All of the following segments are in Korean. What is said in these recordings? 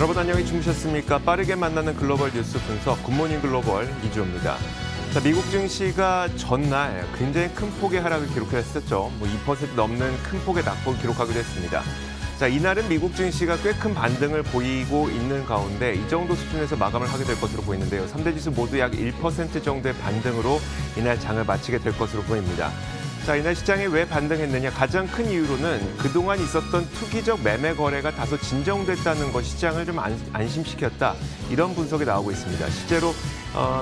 여러분 안녕히 주무셨습니까? 빠르게 만나는 글로벌 뉴스 분석 굿모닝 글로벌 이주호입니다. 자, 미국 증시가 전날 굉장히 큰 폭의 하락을 기록했었죠. 2% 넘는 큰 폭의 낙폭을 기록하기도 했습니다. 자, 이날은 미국 증시가 꽤 큰 반등을 보이고 있는 가운데 이 정도 수준에서 마감을 하게 될 것으로 보이는데요. 3대 지수 모두 약 1% 정도의 반등으로 이날 장을 마치게 될 것으로 보입니다. 자, 이날 시장이 왜 반등했느냐? 가장 큰 이유로는 그동안 있었던 투기적 매매 거래가 다소 진정됐다는 것이 시장을 좀 안심시켰다. 이런 분석이 나오고 있습니다. 실제로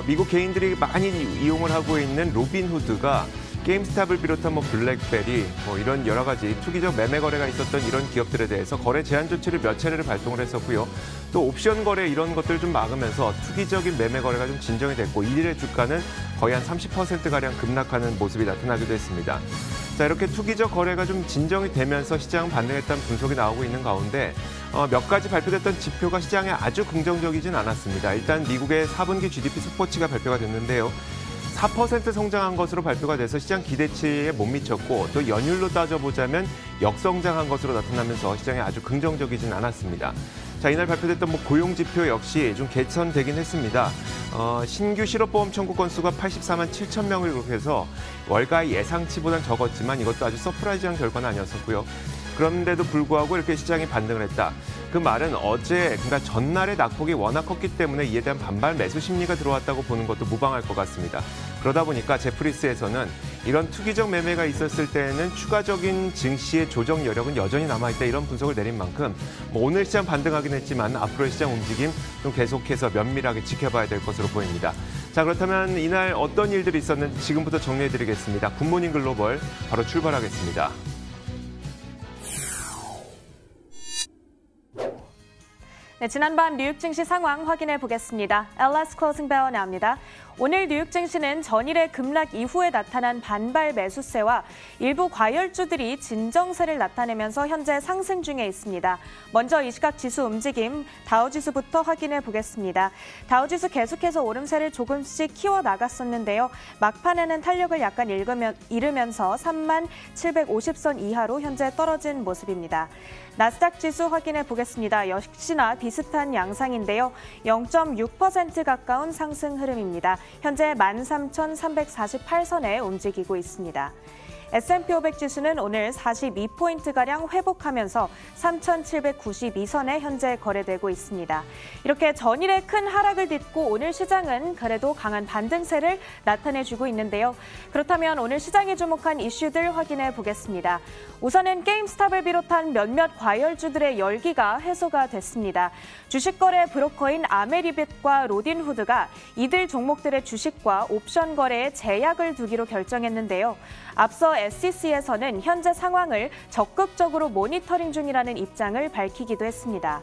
미국 개인들이 많이 이용을 하고 있는 로빈후드가 게임스탑을 비롯한 블랙베리 이런 여러 가지 투기적 매매 거래가 있었던 이런 기업들에 대해서 거래 제한 조치를 몇 차례를 발동을 했었고요. 또 옵션 거래 이런 것들을 좀 막으면서 투기적인 매매 거래가 좀 진정이 됐고 이들의 주가는 거의 한 30%가량 급락하는 모습이 나타나기도 했습니다. 자, 이렇게 투기적 거래가 좀 진정이 되면서 시장은 반등했다는 분석이 나오고 있는 가운데 몇 가지 발표됐던 지표가 시장에 아주 긍정적이진 않았습니다. 일단 미국의 4분기 GDP 속보치가 발표가 됐는데요. 4% 성장한 것으로 발표가 돼서 시장 기대치에 못 미쳤고 또 연율로 따져보자면 역성장한 것으로 나타나면서 시장에 아주 긍정적이진 않았습니다. 자, 이날 발표됐던 고용지표 역시 좀 개선되긴 했습니다. 신규 실업보험 청구 건수가 84만 7천 명을 기록해서 월가의 예상치보단 적었지만 이것도 아주 서프라이즈한 결과는 아니었었고요. 그런데도 불구하고 이렇게 시장이 반등을 했다. 그 말은 어제, 그러니까 전날의 낙폭이 워낙 컸기 때문에 이에 대한 반발 매수 심리가 들어왔다고 보는 것도 무방할 것 같습니다. 그러다 보니까 제프리스에서는 이런 투기적 매매가 있었을 때에는 추가적인 증시의 조정 여력은 여전히 남아있다 이런 분석을 내린 만큼 오늘 시장 반등하긴 했지만 앞으로의 시장 움직임 좀 계속해서 면밀하게 지켜봐야 될 것으로 보입니다. 자, 그렇다면 이날 어떤 일들이 있었는지 지금부터 정리해드리겠습니다. 굿모닝 글로벌 바로 출발하겠습니다. 네, 지난밤 뉴욕 증시 상황 확인해 보겠습니다. LS 클로징 벨 나옵니다. 오늘 뉴욕 증시는 전일의 급락 이후에 나타난 반발 매수세와 일부 과열주들이 진정세를 나타내면서 현재 상승 중에 있습니다. 먼저 이 시각 지수 움직임, 다우지수부터 확인해 보겠습니다. 다우지수 계속해서 오름세를 조금씩 키워나갔었는데요. 막판에는 탄력을 약간 잃으면서 3750선 이하로 현재 떨어진 모습입니다. 나스닥 지수 확인해 보겠습니다. 역시나 비슷한 양상인데요. 0.6% 가까운 상승 흐름입니다. 현재 13,348선에 움직이고 있습니다. S&P 500 지수는 오늘 42포인트가량 회복하면서 3,792선에 현재 거래되고 있습니다. 이렇게 전일의 큰 하락을 딛고 오늘 시장은 그래도 강한 반등세를 나타내주고 있는데요. 그렇다면 오늘 시장에 주목한 이슈들 확인해 보겠습니다. 우선은 게임스탑을 비롯한 몇몇 과열주들의 열기가 해소가 됐습니다. 주식거래 브로커인 아메리빗과 로딘후드가 이들 종목들의 주식과 옵션 거래에 제약을 두기로 결정했는데요. 앞서 SEC에서는 현재 상황을 적극적으로 모니터링 중이라는 입장을 밝히기도 했습니다.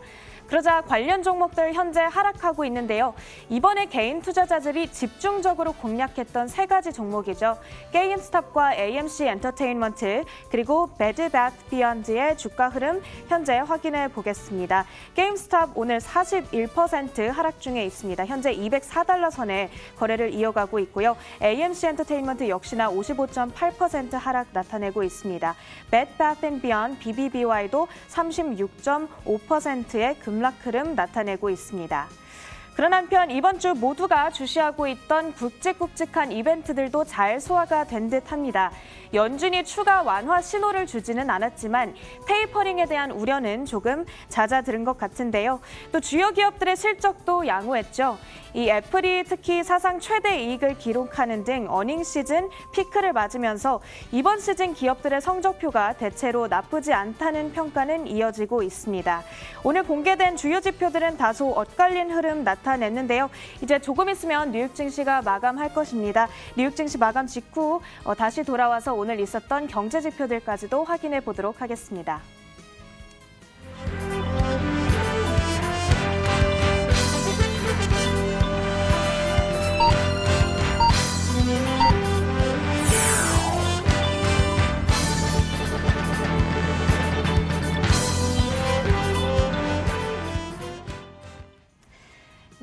그러자 관련 종목들 현재 하락하고 있는데요. 이번에 개인 투자자들이 집중적으로 공략했던 세 가지 종목이죠. 게임스탑과 AMC 엔터테인먼트 그리고 베드 바스 비욘드의 주가 흐름 현재 확인해 보겠습니다. 게임스탑 오늘 41% 하락 중에 있습니다. 현재 204달러 선에 거래를 이어가고 있고요. AMC 엔터테인먼트 역시나 55.8% 하락 나타내고 있습니다. 베드 바스 앤 비욘드 BBBY도 36.5%의 급락 흐름 나타내고 있습니다. 그런 한편 이번 주 모두가 주시하고 있던 굵직굵직한 이벤트들도 잘 소화가 된 듯합니다. 연준이 추가 완화 신호를 주지는 않았지만 테이퍼링에 대한 우려는 조금 잦아들은 것 같은데요. 또 주요 기업들의 실적도 양호했죠. 이 애플이 특히 사상 최대 이익을 기록하는 등 어닝 시즌 피크를 맞으면서 이번 시즌 기업들의 성적표가 대체로 나쁘지 않다는 평가는 이어지고 있습니다. 오늘 공개된 주요 지표들은 다소 엇갈린 흐름 나타냈는데요. 이제 조금 있으면 뉴욕 증시가 마감할 것입니다. 뉴욕 증시 마감 직후 다시 돌아와서 오늘 있었던 경제 지표들까지도 확인해 보도록 하겠습니다.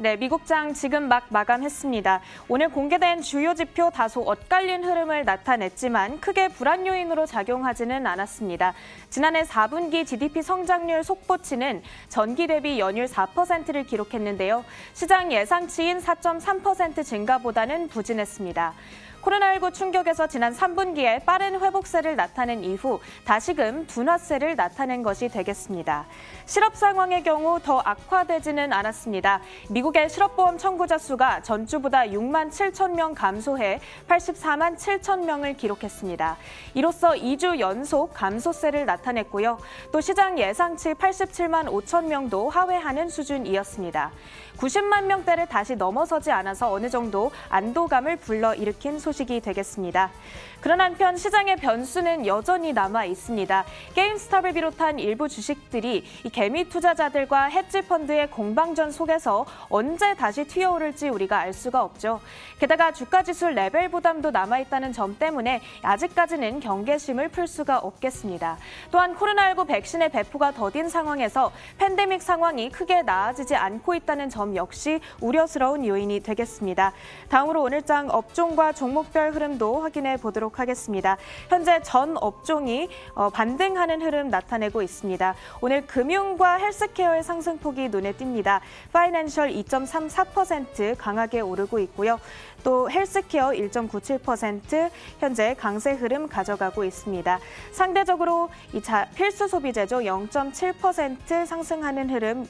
네, 미국장 지금 막 마감했습니다. 오늘 공개된 주요 지표 다소 엇갈린 흐름을 나타냈지만 크게 불안 요인으로 작용하지는 않았습니다. 지난해 4분기 GDP 성장률 속보치는 전기 대비 연율 4%를 기록했는데요. 시장 예상치인 4.3% 증가보다는 부진했습니다. 코로나19 충격에서 지난 3분기에 빠른 회복세를 나타낸 이후 다시금 둔화세를 나타낸 것이 되겠습니다. 실업 상황의 경우 더 악화되지는 않았습니다. 미국의 실업보험 청구자 수가 전주보다 6만 7천 명 감소해 84만 7천 명을 기록했습니다. 이로써 2주 연속 감소세를 나타냈고요. 또 시장 예상치 87만 5천 명도 하회하는 수준이었습니다. 90만 명대를 다시 넘어서지 않아서 어느 정도 안도감을 불러일으킨 소식이 되겠습니다. 그런 한편 시장의 변수는 여전히 남아 있습니다. 게임스탑을 비롯한 일부 주식들이 이 개미 투자자들과 헤지 펀드의 공방전 속에서 언제 다시 튀어오를지 우리가 알 수가 없죠. 게다가 주가 지수 레벨 부담도 남아 있다는 점 때문에 아직까지는 경계심을 풀 수가 없겠습니다. 또한 코로나19 백신의 배포가 더딘 상황에서 팬데믹 상황이 크게 나아지지 않고 있다는 점 역시 우려스러운 요인이 되겠습니다. 다음으로 오늘장 업종과 종목별 흐름도 확인해 보도록 하겠습니다. 현재 전 업종이 반등하는 흐름 나타내고 있습니다. 오늘 금융과 헬스케어의 상승폭이 눈에 띕니다. 파이낸셜 2.34% 강하게 오르고 있고요. 또 헬스케어 1.97% 현재 강세 흐름 가져가고 있습니다. 상대적으로 필수 소비재죠. 0.7% 상승하는 흐름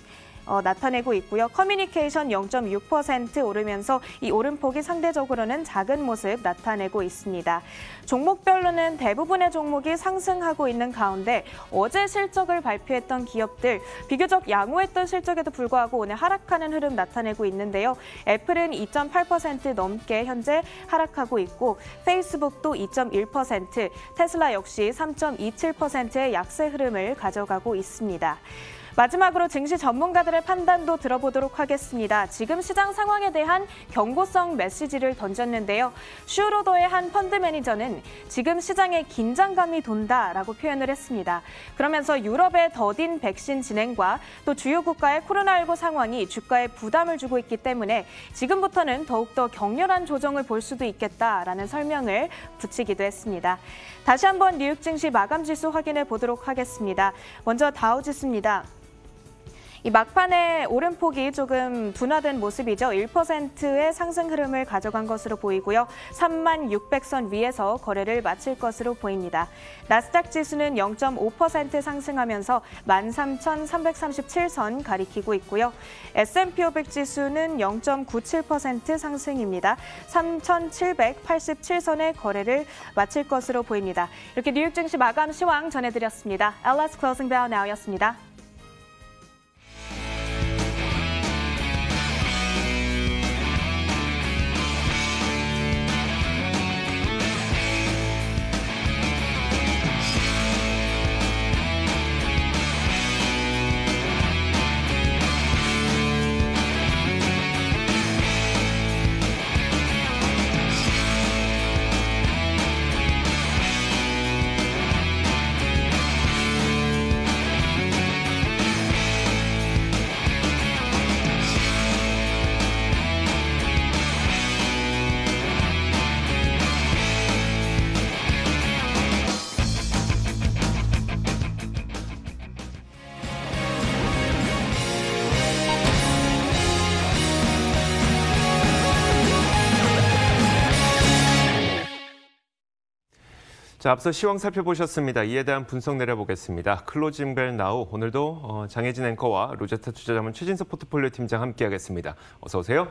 나타내고 있고요. 커뮤니케이션 0.6% 오르면서 이 오름폭이 상대적으로는 작은 모습 나타내고 있습니다. 종목별로는 대부분의 종목이 상승하고 있는 가운데 어제 실적을 발표했던 기업들 비교적 양호했던 실적에도 불구하고 오늘 하락하는 흐름 나타내고 있는데요. 애플은 2.8% 넘게 현재 하락하고 있고 페이스북도 2.1%, 테슬라 역시 3.27%의 약세 흐름을 가져가고 있습니다. 마지막으로 증시 전문가들의 판단도 들어보도록 하겠습니다. 지금 시장 상황에 대한 경고성 메시지를 던졌는데요. 슈로더의 한 펀드 매니저는 지금 시장에 긴장감이 돈다라고 표현을 했습니다. 그러면서 유럽의 더딘 백신 진행과 또 주요 국가의 코로나19 상황이 주가에 부담을 주고 있기 때문에 지금부터는 더욱더 격렬한 조정을 볼 수도 있겠다라는 설명을 붙이기도 했습니다. 다시 한번 뉴욕 증시 마감 지수 확인해 보도록 하겠습니다. 먼저 다우지수입니다. 이 막판에 오름폭이 조금 둔화된 모습이죠. 1%의 상승 흐름을 가져간 것으로 보이고요. 36,600선 위에서 거래를 마칠 것으로 보입니다. 나스닥 지수는 0.5% 상승하면서 13,337선 가리키고 있고요. S&P 500 지수는 0.97% 상승입니다. 3,787선의 거래를 마칠 것으로 보입니다. 이렇게 뉴욕 증시 마감 시황 전해드렸습니다. LS Closing Bell Now였습니다. 자, 앞서 시황 살펴보셨습니다. 이에 대한 분석 내려보겠습니다. 클로징 벨 나우, 오늘도 장혜진 앵커와 로제타 투자자문 최진석 포트폴리오 팀장 함께하겠습니다. 어서 오세요.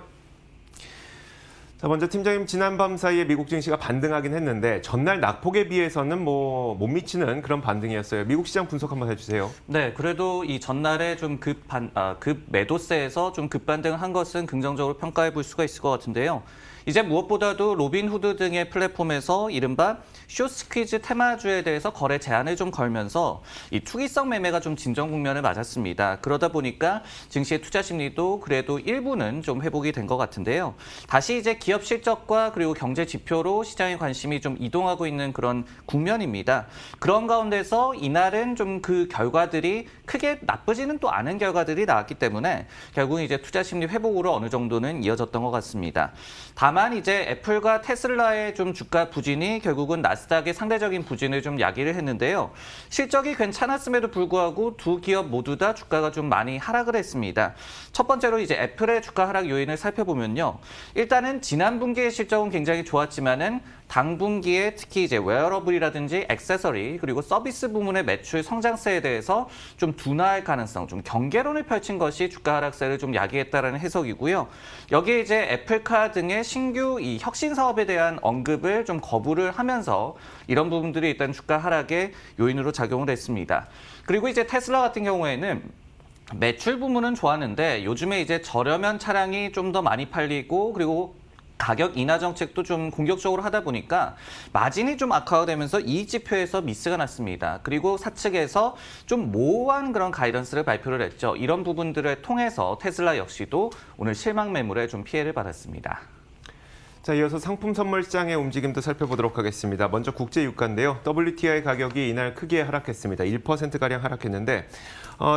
자, 먼저 팀장님, 지난밤 사이에 미국 증시가 반등하긴 했는데 전날 낙폭에 비해서는 못 미치는 그런 반등이었어요. 미국 시장 분석 한번 해주세요. 네, 그래도 이 전날에 좀 급 매도세에서 좀 급반등을 한 것은 긍정적으로 평가해 볼 수가 있을 것 같은데요. 이제 무엇보다도 로빈후드 등의 플랫폼에서 이른바 숏스퀴즈 테마주에 대해서 거래 제한을 좀 걸면서 이 투기성 매매가 좀 진정 국면을 맞았습니다. 그러다 보니까 증시의 투자 심리도 그래도 일부는 좀 회복이 된 것 같은데요. 다시 이제 기업 실적과 그리고 경제 지표로 시장의 관심이 좀 이동하고 있는 그런 국면입니다. 그런 가운데서 이날은 좀 그 결과들이 크게 나쁘지는 또 않은 결과들이 나왔기 때문에 결국은 이제 투자 심리 회복으로 어느 정도는 이어졌던 것 같습니다. 다만 이제 애플과 테슬라의 좀 주가 부진이 결국은 나스닥의 상대적인 부진을 좀 야기를 했는데요. 실적이 괜찮았음에도 불구하고 두 기업 모두 다 주가가 좀 많이 하락을 했습니다. 첫 번째로 이제 애플의 주가 하락 요인을 살펴보면요. 일단은 지난 분기의 실적은 굉장히 좋았지만은 당분기에 특히 이제 웨어러블이라든지 액세서리 그리고 서비스 부문의 매출 성장세에 대해서 좀 둔화할 가능성, 좀 경계론을 펼친 것이 주가 하락세를 좀 야기했다라는 해석이고요. 여기에 이제 애플카 등의 신규 이 혁신 사업에 대한 언급을 좀 거부를 하면서 이런 부분들이 일단 주가 하락의 요인으로 작용을 했습니다. 그리고 이제 테슬라 같은 경우에는 매출 부문은 좋았는데 요즘에 이제 저렴한 차량이 좀 더 많이 팔리고 그리고 가격 인하 정책도 좀 공격적으로 하다 보니까 마진이 좀 악화가 되면서 이익 지표에서 미스가 났습니다. 그리고 사측에서 좀 모호한 그런 가이던스를 발표를 했죠. 이런 부분들을 통해서 테슬라 역시도 오늘 실망 매물에 좀 피해를 받았습니다. 자, 이어서 상품 선물 시장의 움직임도 살펴보도록 하겠습니다. 먼저 국제 유가인데요. WTI 가격이 이날 크게 하락했습니다. 1%가량 하락했는데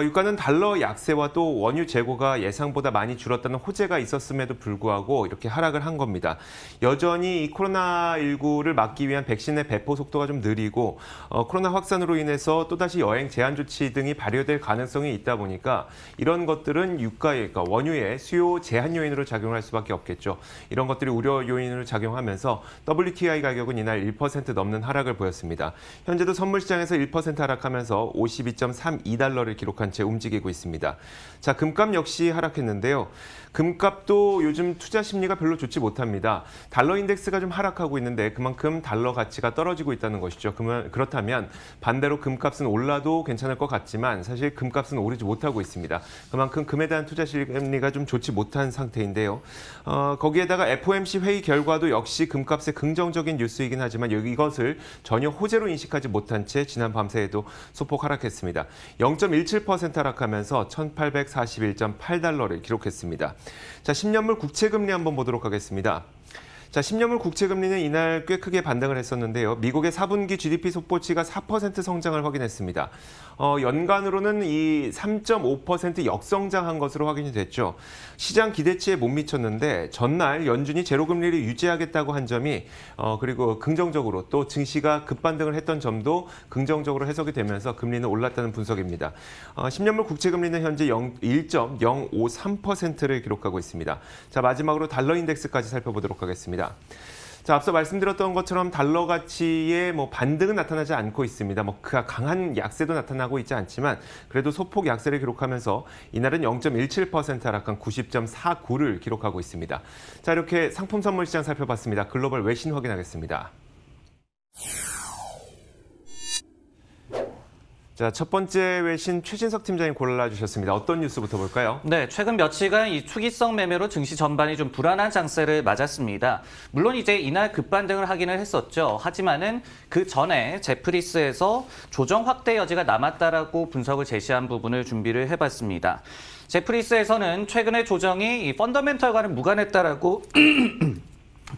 유가는 달러 약세와 또 원유 재고가 예상보다 많이 줄었다는 호재가 있었음에도 불구하고 이렇게 하락을 한 겁니다. 여전히 이 코로나19를 막기 위한 백신의 배포 속도가 좀 느리고 코로나 확산으로 인해서 또다시 여행 제한 조치 등이 발효될 가능성이 있다 보니까 이런 것들은 유가의, 그러니까 원유의 수요 제한 요인으로 작용할 수밖에 없겠죠. 이런 것들이 우려 요인으로 작용하면서 WTI 가격은 이날 1% 넘는 하락을 보였습니다. 현재도 선물 시장에서 1% 하락하면서 52.32달러를 기록한 채 움직이고 있습니다. 자, 금값 역시 하락했는데요. 금값도 요즘 투자 심리가 별로 좋지 못합니다. 달러 인덱스가 좀 하락하고 있는데 그만큼 달러 가치가 떨어지고 있다는 것이죠. 그렇다면 반대로 금값은 올라도 괜찮을 것 같지만 사실 금값은 오르지 못하고 있습니다. 그만큼 금에 대한 투자 심리가 좀 좋지 못한 상태인데요. 거기에다가 FOMC 회의 결과도 역시 금값의 긍정적인 뉴스이긴 하지만 이것을 전혀 호재로 인식하지 못한 채 지난 밤새에도 소폭 하락했습니다. 0.17% 하락하면서 1841.8달러를 기록했습니다. 자, 10년물 국채금리 한번 보도록 하겠습니다. 자, 10년물 국채금리는 이날 꽤 크게 반등을 했었는데요. 미국의 4분기 GDP 속보치가 4% 성장을 확인했습니다. 연간으로는 이 3.5% 역성장한 것으로 확인이 됐죠. 시장 기대치에 못 미쳤는데 전날 연준이 제로금리를 유지하겠다고 한 점이 그리고 긍정적으로 또 증시가 급반등을 했던 점도 긍정적으로 해석이 되면서 금리는 올랐다는 분석입니다. 10년물 국채금리는 현재 1.053%를 기록하고 있습니다. 자, 마지막으로 달러 인덱스까지 살펴보도록 하겠습니다. 자, 앞서 말씀드렸던 것처럼 달러 가치의 반등은 나타나지 않고 있습니다. 강한 약세도 나타나고 있지 않지만 그래도 소폭 약세를 기록하면서 이날은 0.17% 하락한 90.49를 기록하고 있습니다. 자, 이렇게 상품 선물 시장 살펴봤습니다. 글로벌 외신 확인하겠습니다. 자, 첫 번째 외신 최진석 팀장님 골라주셨습니다. 어떤 뉴스부터 볼까요? 네, 최근 며칠간 이 투기성 매매로 증시 전반이 좀 불안한 장세를 맞았습니다. 물론 이제 이날 급반등을 하기는 했었죠. 하지만은 그 전에 제프리스에서 조정 확대 여지가 남았다라고 분석을 제시한 부분을 준비를 해봤습니다. 제프리스에서는 최근의 조정이 이 펀더멘털과는 무관했다라고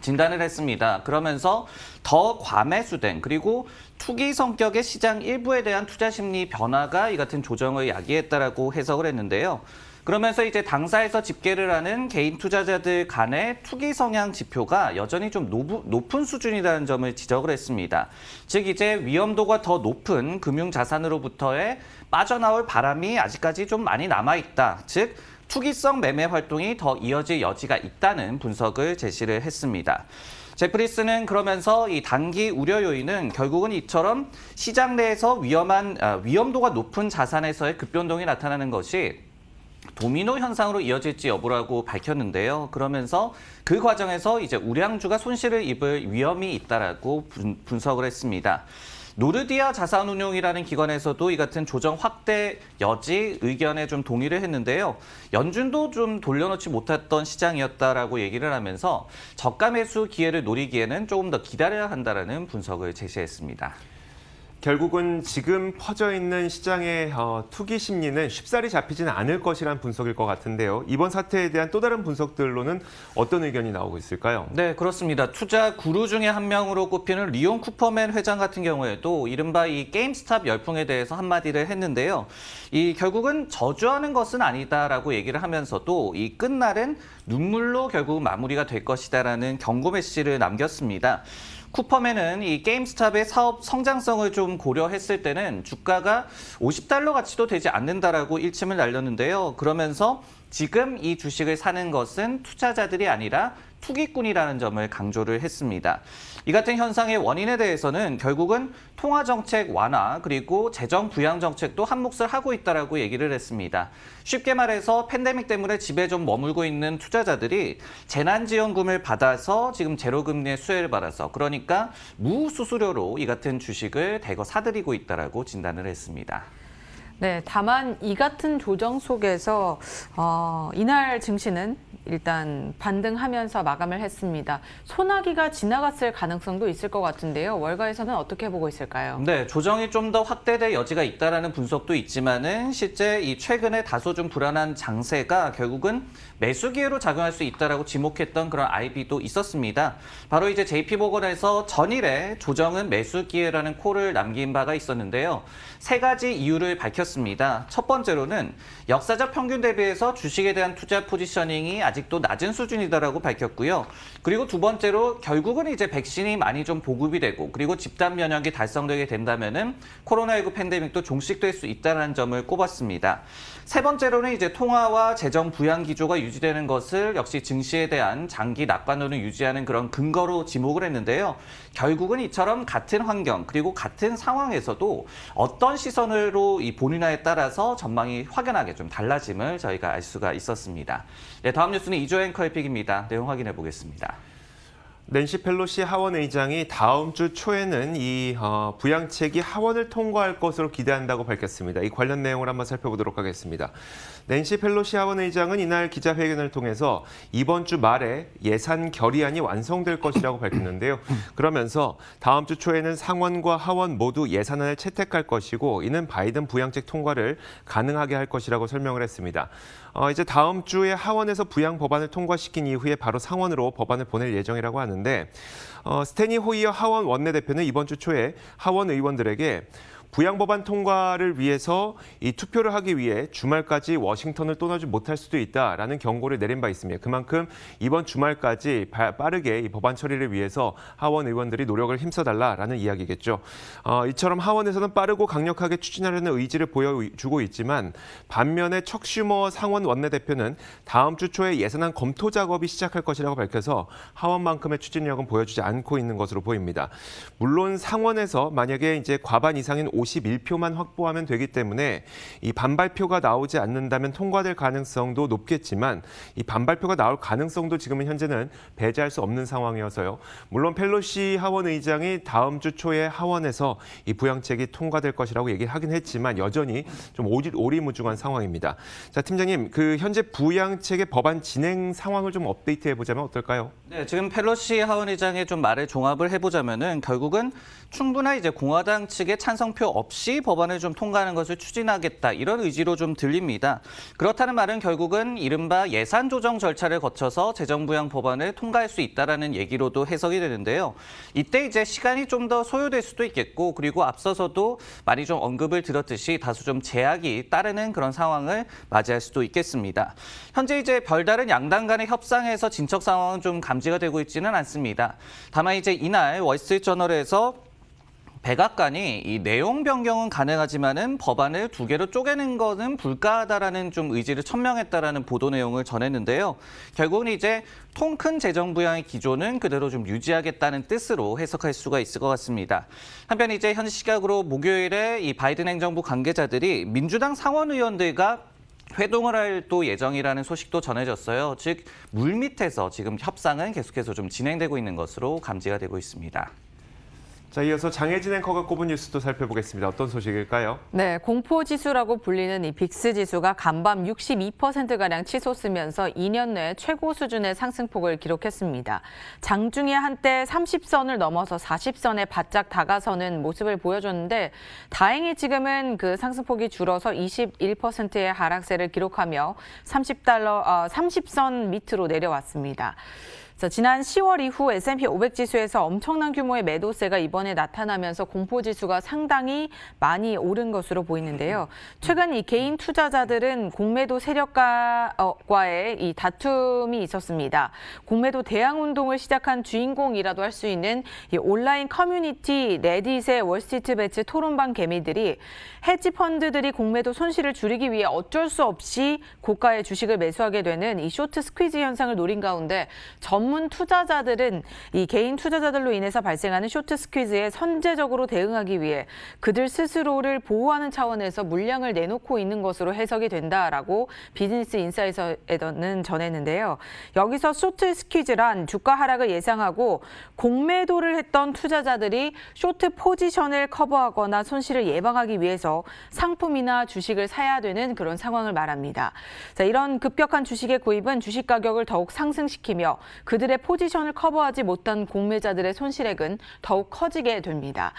진단을 했습니다. 그러면서 더 과매수된 그리고 투기 성격의 시장 일부에 대한 투자 심리 변화가 이 같은 조정을 야기했다라고 해석을 했는데요. 그러면서 이제 당사에서 집계를 하는 개인 투자자들 간의 투기 성향 지표가 여전히 좀 높은 수준이라는 점을 지적을 했습니다. 즉 이제 위험도가 더 높은 금융 자산으로부터의 빠져나올 바람이 아직까지 좀 많이 남아 있다. 즉 투기성 매매 활동이 더 이어질 여지가 있다는 분석을 제시를 했습니다. 제프리스는 그러면서 이 단기 우려 요인은 결국은 이처럼 시장 내에서 위험도가 높은 자산에서의 급변동이 나타나는 것이 도미노 현상으로 이어질지 여부라고 밝혔는데요. 그러면서 그 과정에서 이제 우량주가 손실을 입을 위험이 있다라고 분석을 했습니다. 노르디아 자산운용이라는 기관에서도 이 같은 조정 확대 여지 의견에 좀 동의를 했는데요. 연준도 좀 돌려놓지 못했던 시장이었다라고 얘기를 하면서 저가 매수 기회를 노리기에는 조금 더 기다려야 한다라는 분석을 제시했습니다. 결국은 지금 퍼져 있는 시장의 투기 심리는 쉽사리 잡히지는 않을 것이란 분석일 것 같은데요. 이번 사태에 대한 또 다른 분석들로는 어떤 의견이 나오고 있을까요? 네, 그렇습니다. 투자 구루 중에 한 명으로 꼽히는 리온 쿠퍼맨 회장 같은 경우에도 이른바 이 게임스탑 열풍에 대해서 한마디를 했는데요. 이 결국은 저주하는 것은 아니다라고 얘기를 하면서도 이 끝날은 눈물로 결국 마무리가 될 것이다라는 경고 메시지를 남겼습니다. 쿠퍼맨은 이 게임스탑의 사업 성장성을 좀 고려했을 때는 주가가 $50 가치도 되지 않는다라고 일침을 날렸는데요. 그러면서 지금 이 주식을 사는 것은 투자자들이 아니라 투기꾼이라는 점을 강조를 했습니다. 이 같은 현상의 원인에 대해서는 결국은 통화정책 완화 그리고 재정 부양 정책도 한 몫을 하고 있다라고 얘기를 했습니다. 쉽게 말해서 팬데믹 때문에 집에 좀 머물고 있는 투자자들이 재난지원금을 받아서 지금 제로금리의 수혜를 받아서 그러니까 무수수료로 이 같은 주식을 대거 사들이고 있다라고 진단을 했습니다. 네, 다만 이 같은 조정 속에서 이날 증시는 일단 반등하면서 마감을 했습니다. 소나기가 지나갔을 가능성도 있을 것 같은데요. 월가에서는 어떻게 보고 있을까요? 네, 조정이 좀 더 확대될 여지가 있다라는 분석도 있지만은 실제 이 최근에 다소 좀 불안한 장세가 결국은 매수 기회로 작용할 수 있다라고 지목했던 그런 IB도 있었습니다. 바로 이제 JP모건에서 전일에 조정은 매수 기회라는 콜을 남긴 바가 있었는데요. 세 가지 이유를 밝혔습니다. 첫 번째로는 역사적 평균 대비해서 주식에 대한 투자 포지셔닝이 아직도 낮은 수준이다라고 밝혔고요. 그리고 두 번째로 결국은 이제 백신이 많이 좀 보급이 되고 그리고 집단 면역이 달성되게 된다면은 코로나19 팬데믹도 종식될 수 있다는 점을 꼽았습니다. 세 번째로는 이제 통화와 재정 부양 기조가 유지되는 것을 역시 증시에 대한 장기 낙관론을 유지하는 그런 근거로 지목을 했는데요. 결국은 이처럼 같은 환경 그리고 같은 상황에서도 어떤 시선으로 이 본인화에 따라서 전망이 확연하게 좀 달라짐을 저희가 알 수가 있었습니다. 네, 다음 뉴스는 이조 앵커의 픽입니다. 내용 확인해 보겠습니다. 낸시 펠로시 하원 의장이 다음 주 초에는 이 부양책이 하원을 통과할 것으로 기대한다고 밝혔습니다. 이 관련 내용을 한번 살펴보도록 하겠습니다. 낸시 펠로시 하원 의장은 이날 기자회견을 통해서 이번 주 말에 예산 결의안이 완성될 것이라고 밝혔는데요. 그러면서 다음 주 초에는 상원과 하원 모두 예산안을 채택할 것이고 이는 바이든 부양책 통과를 가능하게 할 것이라고 설명을 했습니다. 이제 다음 주에 하원에서 부양 법안을 통과시킨 이후에 바로 상원으로 법안을 보낼 예정이라고 하는데 스테니 호이어 하원 원내대표는 이번 주 초에 하원 의원들에게 부양 법안 통과를 위해서 이 투표를 하기 위해 주말까지 워싱턴을 떠나지 못할 수도 있다라는 경고를 내린 바 있습니다. 그만큼 이번 주말까지 빠르게 이 법안 처리를 위해서 하원 의원들이 노력을 힘써달라라는 이야기겠죠. 이처럼 하원에서는 빠르고 강력하게 추진하려는 의지를 보여주고 있지만 반면에 척 슈머 상원 원내대표는 다음 주 초에 예산안 검토 작업이 시작할 것이라고 밝혀서 하원만큼의 추진력은 보여주지 않고 있는 것으로 보입니다. 물론 상원에서 만약에 이제 과반 이상인 51표만 확보하면 되기 때문에 이 반발표가 나오지 않는다면 통과될 가능성도 높겠지만 이 반발표가 나올 가능성도 지금은 현재는 배제할 수 없는 상황이어서요. 물론 펠로시 하원 의장이 다음 주 초에 하원에서 이 부양책이 통과될 것이라고 얘기하긴 했지만 여전히 좀 오리무중한 상황입니다. 자, 팀장님, 그 현재 부양책의 법안 진행 상황을 좀 업데이트해 보자면 어떨까요? 네, 지금 펠로시 하원 의장의 좀 말을 종합을 해보자면은 결국은 충분한 이제 공화당 측의 찬성표 없이 법안을 좀 통과하는 것을 추진하겠다 이런 의지로 좀 들립니다. 그렇다는 말은 결국은 이른바 예산 조정 절차를 거쳐서 재정 부양 법안을 통과할 수 있다라는 얘기로도 해석이 되는데요. 이때 이제 시간이 좀 더 소요될 수도 있겠고 그리고 앞서서도 많이 좀 언급을 드렸듯이 다소 좀 제약이 따르는 그런 상황을 맞이할 수도 있겠습니다. 현재 이제 별다른 양당 간의 협상에서 진척 상황은 좀 감지가 되고 있지는 않습니다. 다만 이제 이날 월스트리트저널에서 백악관이 이 내용 변경은 가능하지만은 법안을 두 개로 쪼개는 것은 불가하다라는 좀 의지를 천명했다라는 보도 내용을 전했는데요. 결국은 이제 통 큰 재정 부양의 기조는 그대로 좀 유지하겠다는 뜻으로 해석할 수가 있을 것 같습니다. 한편 이제 현 시각으로 목요일에 이 바이든 행정부 관계자들이 민주당 상원 의원들과 회동을 할 또 예정이라는 소식도 전해졌어요. 즉 물밑에서 지금 협상은 계속해서 좀 진행되고 있는 것으로 감지가 되고 있습니다. 자, 이어서 장혜진 앵커가 꼽은 뉴스도 살펴보겠습니다. 어떤 소식일까요? 네, 공포지수라고 불리는 이 빅스지수가 간밤 62%가량 치솟으면서 2년 내 최고 수준의 상승폭을 기록했습니다. 장중에 한때 30선을 넘어서 40선에 바짝 다가서는 모습을 보여줬는데 다행히 지금은 그 상승폭이 줄어서 21%의 하락세를 기록하며 30선 밑으로 내려왔습니다. 지난 10월 이후 S&P 500 지수에서 엄청난 규모의 매도세가 이번에 나타나면서 공포지수가 상당히 많이 오른 것으로 보이는데요. 최근 이 개인 투자자들은 공매도 세력과의 이 다툼이 있었습니다. 공매도 대항 운동을 시작한 주인공이라도 할 수 있는 이 온라인 커뮤니티 레딧의 월스트리트 배츠 토론방 개미들이 헤지 펀드들이 공매도 손실을 줄이기 위해 어쩔 수 없이 고가의 주식을 매수하게 되는 이 쇼트 스퀴즈 현상을 노린 가운데 전문 투자자들은 이 개인 투자자들로 인해서 발생하는 쇼트 스퀴즈에 선제적으로 대응하기 위해 그들 스스로를 보호하는 차원에서 물량을 내놓고 있는 것으로 해석이 된다라고 비즈니스 인사이더는 전했는데요. 여기서 쇼트 스퀴즈란 주가 하락을 예상하고 공매도를 했던 투자자들이 쇼트 포지션을 커버하거나 손실을 예방하기 위해서 상품이나 주식을 사야 되는 그런 상황을 말합니다. 자, 이런 급격한 주식의 구입은 주식 가격을 더욱 상승시키며 그들의 포지션을 커버하지 못한 공매자들의 손실액은 더욱 커지게 됩니다.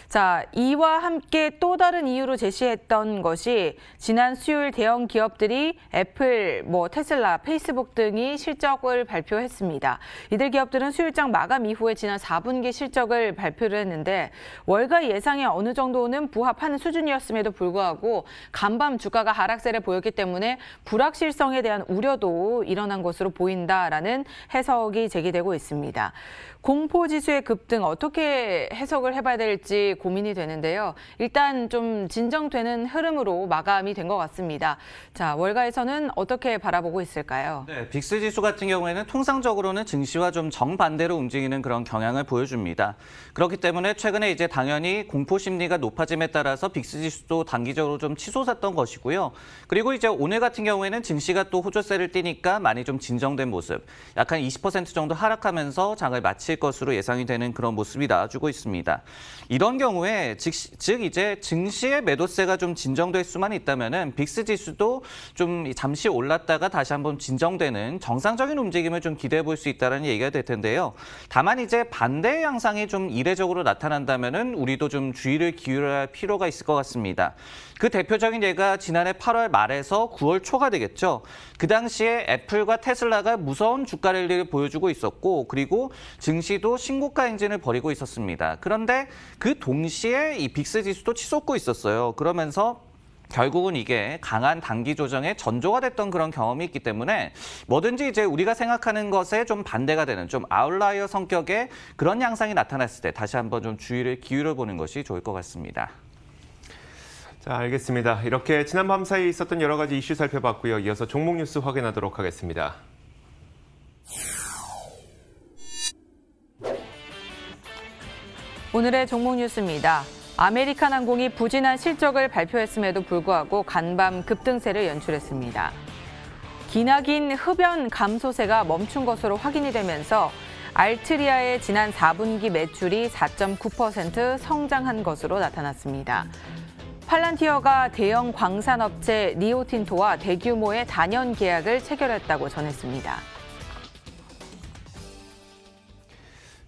자, 이와 함께 또 다른 이유로 제시했던 것이 지난 수요일 대형 기업들이 애플, 테슬라, 페이스북 등이 실적을 발표했습니다. 이들 기업들은 수요일장 마감 이후에 지난 4분기 실적을 발표를 했는데 월가 예상에 어느 정도는 부합하는 수준이었음에도 불구하고 간밤 주가가 하락세를 보였기 때문에 불확실성에 대한 우려도 일어난 것으로 보인다라는 해석이 제기되고 있습니다. 공포지수의 급등 어떻게 해석을 해봐야 될지 고민이 되는데요. 일단 좀 진정되는 흐름으로 마감이 된 것 같습니다. 자, 월가에서는 어떻게 바라보고 있을까요? 네, 빅스 지수 같은 경우에는 통상적으로는 증시와 좀 정반대로 움직이는 그런 경향을 보여줍니다. 그렇기 때문에 최근에 이제 당연히 공포 심리가 높아짐에 따라서 빅스 지수도 단기적으로 좀 치솟았던 것이고요. 그리고 이제 오늘 같은 경우에는 증시가 또 호조세를 띠니까 많이 좀 진정된 모습, 약간 20% 정도 하락하면서 장을 마칠 것으로 예상이 되는 그런 모습이 나와주고 있습니다. 이런 경우에 즉 이제 증시의 매도세가 좀 진정될 수만 있다면은 빅스 지수도 좀 잠시 올랐다가 다시 한번 진정되는 정상적인 움직임을 좀 기대해 볼 수 있다는 얘기가 될 텐데요. 다만 이제 반대의 양상이 좀 이례적으로 나타난다면은 우리도 좀 주의를 기울여야 할 필요가 있을 것 같습니다. 그 대표적인 예가 지난해 8월 말에서 9월 초가 되겠죠. 그 당시에 애플과 테슬라가 무서운 주가 랠리를 보여주고 있었고 그리고 증시도 신고가 행진을 벌이고 있었습니다. 그런데 그 동시에 이 빅스 지수도 치솟고 있었어요. 그러면서 결국은 이게 강한 단기 조정의 전조가 됐던 그런 경험이 있기 때문에 뭐든지 이제 우리가 생각하는 것에 좀 반대가 되는 좀 아웃라이어 성격의 그런 양상이 나타났을 때 다시 한번 좀 주의를 기울여 보는 것이 좋을 것 같습니다. 자, 알겠습니다. 이렇게 지난밤 사이에 있었던 여러 가지 이슈 살펴봤고요. 이어서 종목 뉴스 확인하도록 하겠습니다. 오늘의 종목 뉴스입니다. 아메리칸 항공이 부진한 실적을 발표했음에도 불구하고 간밤 급등세를 연출했습니다. 기나긴 흡연 감소세가 멈춘 것으로 확인이 되면서 알트리아의 지난 4분기 매출이 4.9% 성장한 것으로 나타났습니다. 팔란티어가 대형 광산업체 리오틴토와 대규모의 단연 계약을 체결했다고 전했습니다.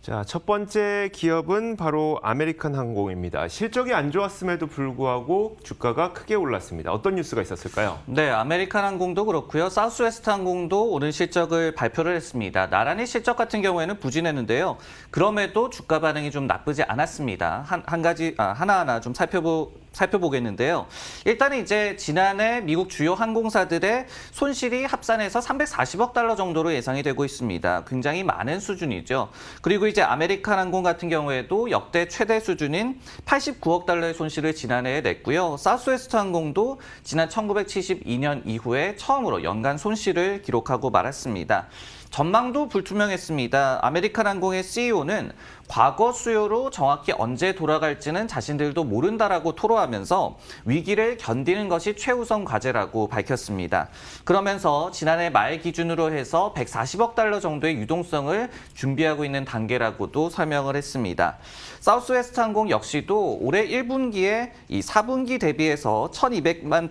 자, 첫 번째 기업은 바로 아메리칸 항공입니다. 실적이 안 좋았음에도 불구하고 주가가 크게 올랐습니다. 어떤 뉴스가 있었을까요? 네, 아메리칸 항공도 그렇고요. 사우스웨스트 항공도 오늘 실적을 발표를 했습니다. 나란히 실적 같은 경우에는 부진했는데요. 그럼에도 주가 반응이 좀 나쁘지 않았습니다. 하나하나 좀 살펴보겠는데요. 일단은 이제 지난해 미국 주요 항공사들의 손실이 합산해서 340억 달러 정도로 예상이 되고 있습니다. 굉장히 많은 수준이죠. 그리고 이제 아메리칸 항공 같은 경우에도 역대 최대 수준인 89억 달러의 손실을 지난해에 냈고요. 사우스웨스트 항공도 지난 1972년 이후에 처음으로 연간 손실을 기록하고 말았습니다. 전망도 불투명했습니다. 아메리칸 항공의 CEO는 과거 수요로 정확히 언제 돌아갈지는 자신들도 모른다라고 토로하면서 위기를 견디는 것이 최우선 과제라고 밝혔습니다. 그러면서 지난해 말 기준으로 해서 140억 달러 정도의 유동성을 준비하고 있는 단계라고도 설명을 했습니다. 사우스웨스트 항공 역시도 올해 1분기에 이 4분기 대비해서 1200만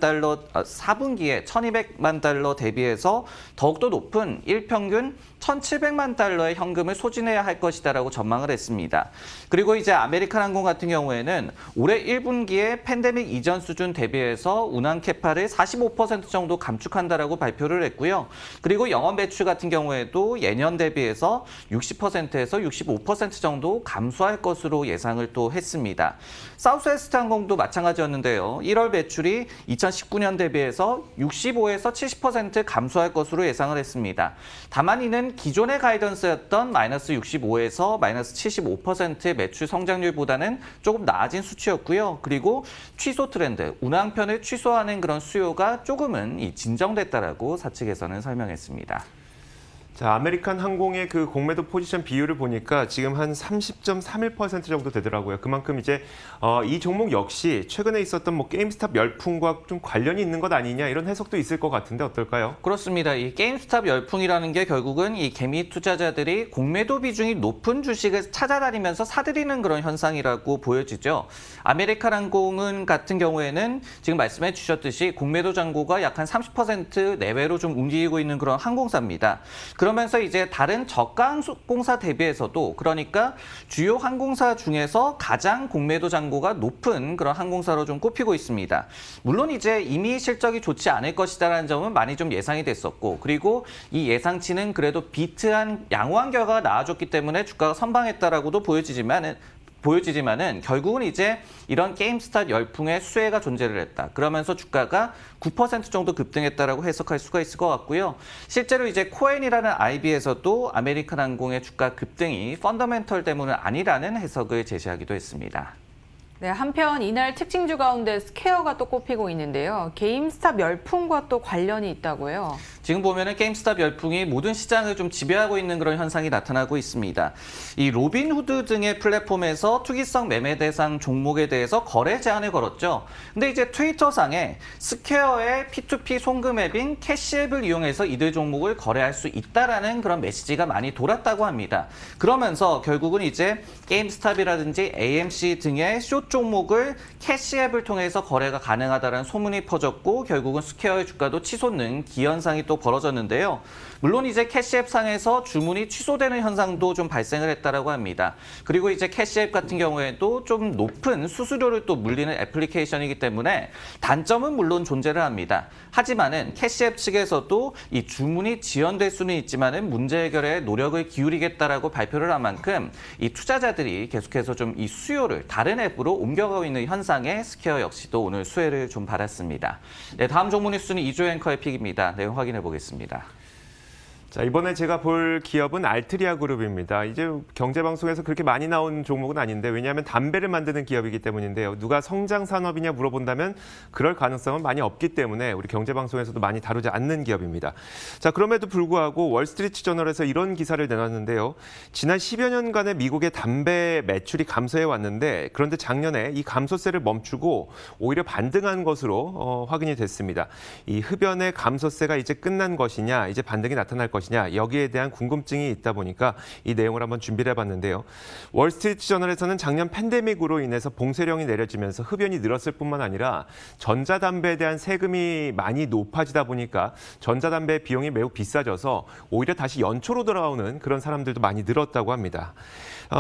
달러 대비해서 더욱더 높은 일평균 1,700만 달러의 현금을 소진해야 할 것이다라고 전망을 했습니다. 그리고 이제 아메리칸 항공 같은 경우에는 올해 1분기에 팬데믹 이전 수준 대비해서 운항 캐파를 45% 정도 감축한다라고 발표를 했고요. 그리고 영업 매출 같은 경우에도 예년 대비해서 60%에서 65% 정도 감소할 것으로 예상을 또 했습니다. 사우스웨스트 항공도 마찬가지였는데요. 1월 매출이 2019년 대비해서 65에서 70% 감소할 것으로 예상을 했습니다. 다만 이는 기존의 가이던스였던 마이너스 65에서 마이너스 75%의 매출 성장률보다는 조금 나아진 수치였고요. 그리고 취소 트렌드, 운항편을 취소하는 그런 수요가 조금은 진정됐다라고 사측에서는 설명했습니다. 자, 아메리칸 항공의 그 공매도 포지션 비율을 보니까 지금 한 30.31% 정도 되더라고요. 그만큼 이제 이 종목 역시 최근에 있었던 뭐 게임스탑 열풍과 좀 관련이 있는 것 아니냐 이런 해석도 있을 것 같은데 어떨까요? 그렇습니다. 이 게임스탑 열풍이라는 게 결국은 이 개미 투자자들이 공매도 비중이 높은 주식을 찾아다니면서 사들이는 그런 현상이라고 보여지죠. 아메리칸 항공은 같은 경우에는 지금 말씀해 주셨듯이 공매도 잔고가 약 한 30% 내외로 좀 움직이고 있는 그런 항공사입니다. 그러면서 이제 다른 저가 항공사 대비해서도 그러니까 주요 항공사 중에서 가장 공매도 잔고가 높은 그런 항공사로 좀 꼽히고 있습니다. 물론 이제 이미 실적이 좋지 않을 것이다라는 점은 많이 좀 예상이 됐었고 그리고 이 예상치는 그래도 비트한 양호한 결과가 나와줬기 때문에 주가가 선방했다라고도 보여지지만은 결국은 이제 이런 게임스탑 열풍의 수혜가 존재를 했다. 그러면서 주가가 9% 정도 급등했다라고 해석할 수가 있을 것 같고요. 실제로 이제 코엔이라는 IB에서도 아메리칸 항공의 주가 급등이 펀더멘털 때문은 아니라는 해석을 제시하기도 했습니다. 네, 한편 이날 특징주 가운데 스퀘어가 또 꼽히고 있는데요. 게임스탑 열풍과 또 관련이 있다고요. 지금 보면은 게임스탑 열풍이 모든 시장을 좀 지배하고 있는 그런 현상이 나타나고 있습니다. 이 로빈후드 등의 플랫폼에서 투기성 매매 대상 종목에 대해서 거래 제한을 걸었죠. 근데 이제 트위터상에 스퀘어의 P2P 송금 앱인 캐시앱을 이용해서 이들 종목을 거래할 수 있다라는 그런 메시지가 많이 돌았다고 합니다. 그러면서 결국은 이제 게임스탑이라든지 AMC 등의 숏 종목을 캐시앱을 통해서 거래가 가능하다는 소문이 퍼졌고 결국은 스퀘어의 주가도 치솟는 기현상이 또 벌어졌는데요. 물론 이제 캐시앱 상에서 주문이 취소되는 현상도 좀 발생을 했다라고 합니다. 그리고 이제 캐시앱 같은 경우에도 좀 높은 수수료를 또 물리는 애플리케이션이기 때문에 단점은 물론 존재를 합니다. 하지만은 캐시앱 측에서도 이 주문이 지연될 수는 있지만은 문제 해결에 노력을 기울이겠다라고 발표를 한 만큼 이 투자자들이 계속해서 좀 이 수요를 다른 앱으로 옮겨가고 있는 현상에 스퀘어 역시도 오늘 수혜를 좀 받았습니다. 네, 다음 종목 뉴스는 이조 앵커의 픽입니다. 내용 확인해 보겠습니다. 자, 이번에 제가 볼 기업은 알트리아 그룹입니다. 이제 경제방송에서 그렇게 많이 나온 종목은 아닌데 왜냐하면 담배를 만드는 기업이기 때문인데요. 누가 성장 산업이냐 물어본다면 그럴 가능성은 많이 없기 때문에 우리 경제방송에서도 많이 다루지 않는 기업입니다. 자, 그럼에도 불구하고 월스트리트 저널에서 이런 기사를 내놨는데요. 지난 10여 년간의 미국의 담배 매출이 감소해 왔는데 그런데 작년에 이 감소세를 멈추고 오히려 반등한 것으로 확인이 됐습니다. 이 흡연의 감소세가 이제 끝난 것이냐, 이제 반등이 나타날 것이냐 여기에 대한 궁금증이 있다 보니까 이 내용을 한번 준비를 해봤는데요. 월스트리트 저널에서는 작년 팬데믹으로 인해서 봉쇄령이 내려지면서 흡연이 늘었을 뿐만 아니라 전자담배에 대한 세금이 많이 높아지다 보니까 전자담배 비용이 매우 비싸져서 오히려 다시 연초로 돌아오는 그런 사람들도 많이 늘었다고 합니다.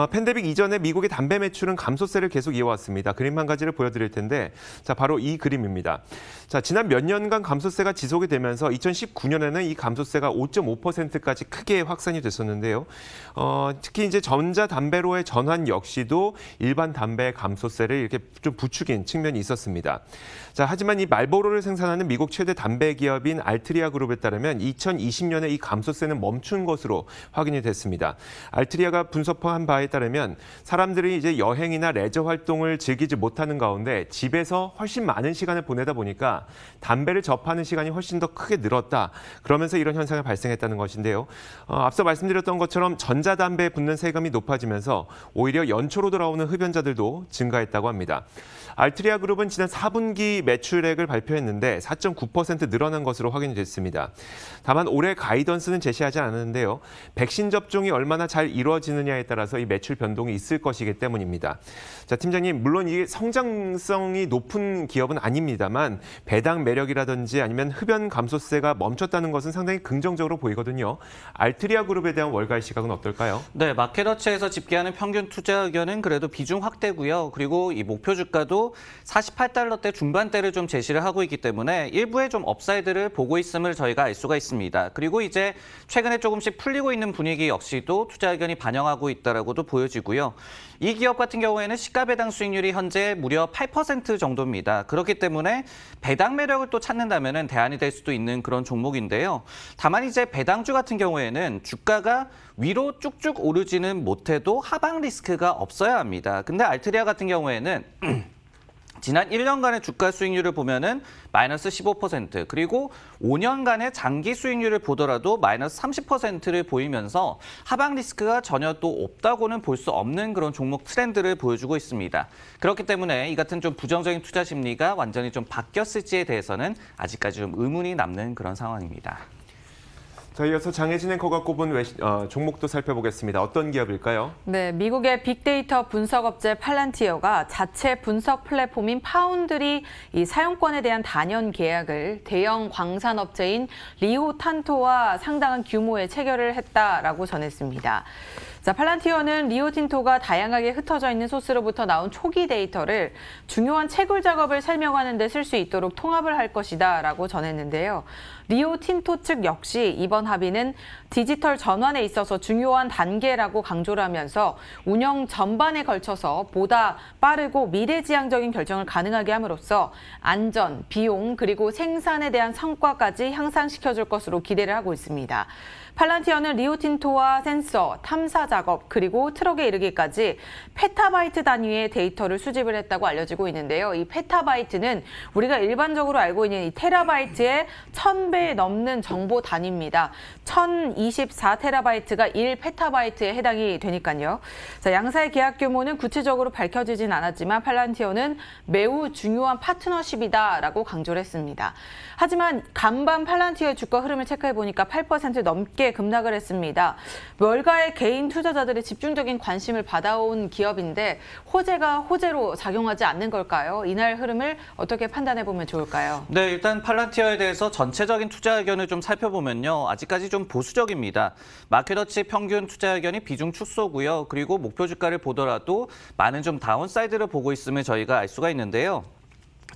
팬데믹 이전에 미국의 담배 매출은 감소세를 계속 이어왔습니다. 그림 한 가지를 보여드릴 텐데 자, 바로 이 그림입니다. 자, 지난 몇 년간 감소세가 지속이 되면서 2019년에는 이 감소세가 5.5%까지 크게 확산이 됐었는데요. 특히 이제 전자담배로의 전환 역시도 일반 담배 감소세를 이렇게 좀 부추긴 측면이 있었습니다. 자, 하지만 이 말보로를 생산하는 미국 최대 담배 기업인 알트리아 그룹에 따르면 2020년에 이 감소세는 멈춘 것으로 확인이 됐습니다. 알트리아가 분석한 바에 따르면 사람들이 이제 여행이나 레저 활동을 즐기지 못하는 가운데 집에서 훨씬 많은 시간을 보내다 보니까 담배를 접하는 시간이 훨씬 더 크게 늘었다. 그러면서 이런 현상이 발생했다는 있다는 것인데요. 앞서 말씀드렸던 것처럼 전자담배에 붙는 세금이 높아지면서 오히려 연초로 돌아오는 흡연자들도 증가했다고 합니다. 알트리아 그룹은 지난 4분기 매출액을 발표했는데 4.9% 늘어난 것으로 확인이 됐습니다. 다만 올해 가이던스는 제시하지 않았는데요. 백신 접종이 얼마나 잘 이루어지느냐에 따라서 이 매출 변동이 있을 것이기 때문입니다. 자, 팀장님, 물론 이게 성장성이 높은 기업은 아닙니다만 배당 매력이라든지 아니면 흡연 감소세가 멈췄다는 것은 상당히 긍정적으로 보이거든요. 알트리아 그룹에 대한 월가의 시각은 어떨까요? 네, 마켓워치에서 집계하는 평균 투자 의견은 그래도 비중 확대고요. 그리고 이 목표 주가도 48달러대 중반대를 좀 제시를 하고 있기 때문에 일부의 좀 업사이드를 보고 있음을 저희가 알 수가 있습니다. 그리고 이제 최근에 조금씩 풀리고 있는 분위기 역시도 투자 의견이 반영하고 있다라고도 보여지고요. 이 기업 같은 경우에는 시가 배당 수익률이 현재 무려 8% 정도입니다. 그렇기 때문에 배당 매력을 또 찾는다면은 대안이 될 수도 있는 그런 종목인데요. 다만 이제 배당주 같은 경우에는 주가가 위로 쭉쭉 오르지는 못해도 하방 리스크가 없어야 합니다. 근데 알트리아 같은 경우에는 지난 1년간의 주가 수익률을 보면은 마이너스 15%, 그리고 5년간의 장기 수익률을 보더라도 마이너스 30%를 보이면서 하방 리스크가 전혀 또 없다고는 볼 수 없는 그런 종목 트렌드를 보여주고 있습니다. 그렇기 때문에 이 같은 좀 부정적인 투자 심리가 완전히 좀 바뀌었을지에 대해서는 아직까지 좀 의문이 남는 그런 상황입니다. 자, 이어서 장혜진 앵커가 꼽은 종목도 살펴보겠습니다. 어떤 기업일까요? 네, 미국의 빅데이터 분석업체 팔란티어가 자체 분석 플랫폼인 파운드리 이 사용권에 대한 단연 계약을 대형 광산업체인 리오탄토와 상당한 규모의 체결을 했다라고 전했습니다. 자, 팔란티어는 리오틴토가 다양하게 흩어져 있는 소스로부터 나온 초기 데이터를 중요한 채굴 작업을 설명하는 데 쓸 수 있도록 통합을 할 것이다라고 전했는데요. 리오틴토 측 역시 이번 합의는 디지털 전환에 있어서 중요한 단계라고 강조를 하면서 운영 전반에 걸쳐서 보다 빠르고 미래지향적인 결정을 가능하게 함으로써 안전, 비용, 그리고 생산에 대한 성과까지 향상시켜줄 것으로 기대를 하고 있습니다. 팔란티어는 리오틴토와 센서, 탐사 작업, 그리고 트럭에 이르기까지 페타바이트 단위의 데이터를 수집을 했다고 알려지고 있는데요. 이 페타바이트는 우리가 일반적으로 알고 있는 이 테라바이트의 1000배 넘는 정보 단위입니다. 1024테라바이트가 1페타바이트에 해당이 되니까요. 자, 양사의 계약 규모는 구체적으로 밝혀지진 않았지만 팔란티어는 매우 중요한 파트너십이다라고 강조를 했습니다. 하지만 간밤 팔란티어의 주가 흐름을 체크해보니까 8% 넘게 급락을 했습니다. 월가의 개인 투자자들의 집중적인 관심을 받아온 기업인데 호재가 호재로 작용하지 않는 걸까요? 이날 흐름을 어떻게 판단해보면 좋을까요? 네, 일단 팔란티어에 대해서 전체적인 투자 의견을 좀 살펴보면요. 아직까지 좀 보수적입니다. 마켓워치 평균 투자 의견이 비중 축소고요. 그리고 목표 주가를 보더라도 많은 좀 다운사이드를 보고 있음을 저희가 알 수가 있는데요.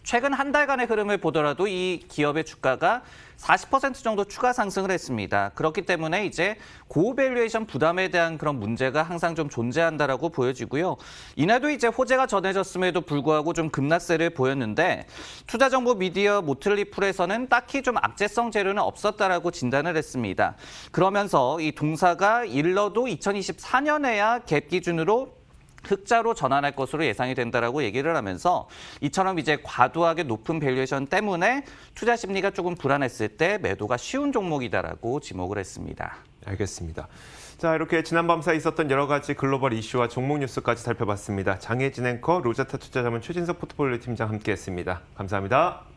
최근 한 달간의 흐름을 보더라도 이 기업의 주가가 40% 정도 추가 상승을 했습니다. 그렇기 때문에 이제 고밸류에이션 부담에 대한 그런 문제가 항상 좀 존재한다라고 보여지고요. 이날도 이제 호재가 전해졌음에도 불구하고 좀 급락세를 보였는데 투자정보 미디어 모틀리풀에서는 딱히 좀 악재성 재료는 없었다라고 진단을 했습니다. 그러면서 이 동사가 일러도 2024년에야 갭 기준으로 흑자로 전환할 것으로 예상이 된다라고 얘기를 하면서 이처럼 이제 과도하게 높은 밸류에이션 때문에 투자 심리가 조금 불안했을 때 매도가 쉬운 종목이다라고 지목을 했습니다. 알겠습니다. 자, 이렇게 지난밤 사이 있었던 여러 가지 글로벌 이슈와 종목 뉴스까지 살펴봤습니다. 장혜진 앵커, 로자타 투자자문 최진석 포트폴리오 팀장 함께했습니다. 감사합니다.